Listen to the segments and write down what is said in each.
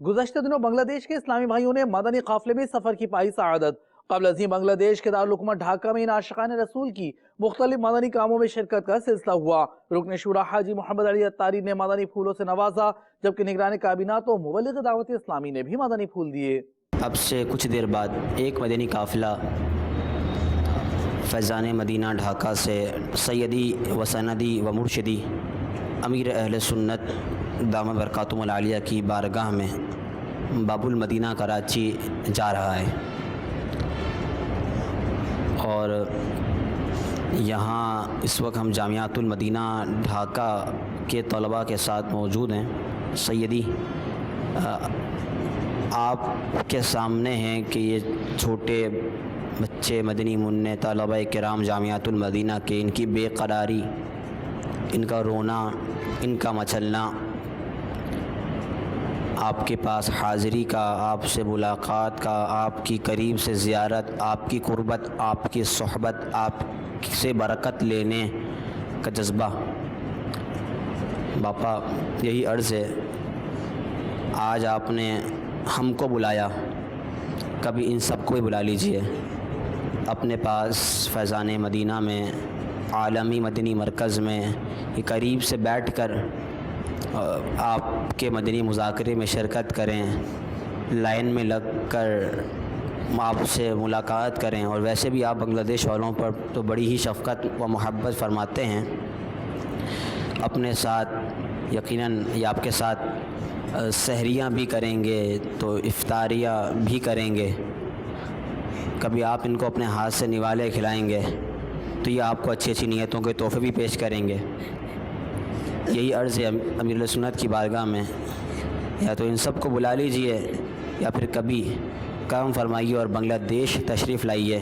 گزشتہ دنوں بنگلہ دیش کے اسلامی بھائیوں نے مدنی قافلے میں سفر کی پائی سعادت۔ قبل ازیں بنگلہ دیش کے دارالحکومت ڈھاکہ میں ان عاشقان رسول کی مختلف مدنی کاموں میں شرکت کا سلسلہ ہوا۔ رکن شورا حاجی محمد علی اتاری نے مدنی پھولوں سے نوازا، جبکہ نگران کابینہ تو مبلغ دعوت اسلامی نے بھی مدنی پھول دیے۔ اب سے کچھ دیر بعد ایک مدنی قافلہ فیضان مدینہ ڈھاکہ سے سیدی و سندی و مرشدی امیر اہل سنت دامت برکاتہم العالیہ کی بارگاہ میں باب المدینہ کراچی جا رہا ہے، اور یہاں اس وقت ہم جامعۃ المدینہ ڈھاکہ کے طلباء کے ساتھ موجود ہیں۔ سیدی آپ کے سامنے ہیں کہ یہ چھوٹے بچے مدنی منع طلباء کرام جامعۃ المدینہ کے، ان کی بے قراری، ان کا رونا، ان کا مچلنا، آپ کے پاس حاضری کا، آپ سے ملاقات کا، آپ کی قریب سے زیارت، آپ کی قربت، آپ کی صحبت، آپ سے برکت لینے کا جذبہ۔ باپا یہی عرض ہے، آج آپ نے ہم کو بلایا، کبھی ان سب کو بھی بلا لیجئے اپنے پاس فیضان مدینہ میں، عالمی مدنی مرکز میں، یہ قریب سے بیٹھ کر آپ کے مدنی مذاکرے میں شرکت کریں، لائن میں لگ کر آپ سے ملاقات کریں۔ اور ویسے بھی آپ بنگلہ دیش والوں پر تو بڑی ہی شفقت و محبت فرماتے ہیں، اپنے ساتھ یقیناً یہ آپ کے ساتھ سحریاں بھی کریں گے تو افطاریاں بھی کریں گے، کبھی آپ ان کو اپنے ہاتھ سے نوالے کھلائیں گے تو یہ آپ کو اچھی اچھی نیتوں کے تحفے بھی پیش کریں گے۔ یہی عرض ہے امیر سنت کی بارگاہ میں، یا تو ان سب کو بلا لیجئے یا پھر کبھی کرم فرمائیے اور بنگلہ دیش تشریف لائیے۔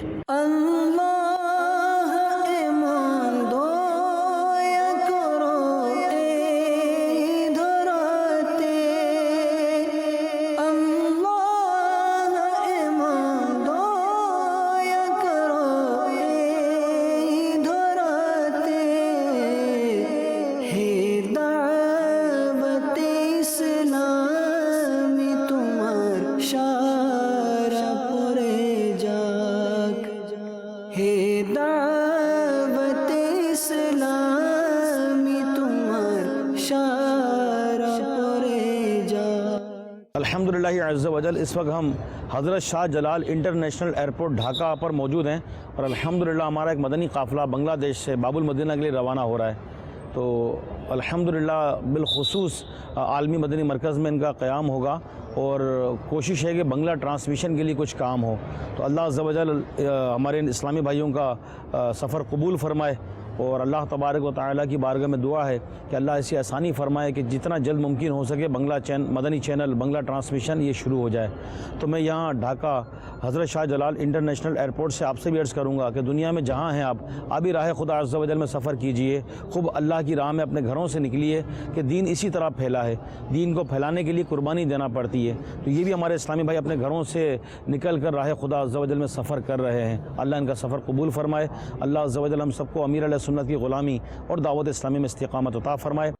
الحمدللہ عز و جل اس وقت ہم حضرت شاہ جلال انٹرنیشنل ایئرپورٹ ڈھاکہ پر موجود ہیں، اور الحمدللہ ہمارا ایک مدنی قافلہ بنگلہ دیش سے باب المدینہ کے لیے روانہ ہو رہا ہے۔ تو الحمدللہ بالخصوص عالمی مدنی مرکز میں ان کا قیام ہوگا، اور کوشش ہے کہ بنگلہ ٹرانسمیشن کے لیے کچھ کام ہو۔ تو اللہ عز و جل ہمارے اسلامی بھائیوں کا سفر قبول فرمائے، اور اللہ تبارک و تعالیٰ کی بارگاہ میں دعا ہے کہ اللہ ایسی آسانی فرمائے کہ جتنا جلد ممکن ہو سکے بنگلہ مدنی چینل، بنگلہ ٹرانسمیشن یہ شروع ہو جائے۔ تو میں یہاں ڈھاکہ حضرت شاہ جلال انٹرنیشنل ایئرپورٹ سے آپ سے بھی عرض کروں گا کہ دنیا میں جہاں ہیں آپ بھی راہ خدا عز و جل میں سفر کیجئے، خوب اللہ کی راہ میں اپنے گھروں سے نکلیے، کہ دین اسی طرح پھیلا ہے، دین کو پھیلانے کے لیے قربانی دینا پڑتی ہے۔ تو یہ بھی ہمارے اسلامی بھائی اپنے گھروں سے نکل کر راہ خدا عز و جل میں سفر کر رہے ہیں، اللہ ان کا سفر قبول فرمائے۔ اللہ عز و جل ہم سب کو امیر علیہ سنت کی غلامی اور دعوت اسلامی میں استقامت عطا فرمائے۔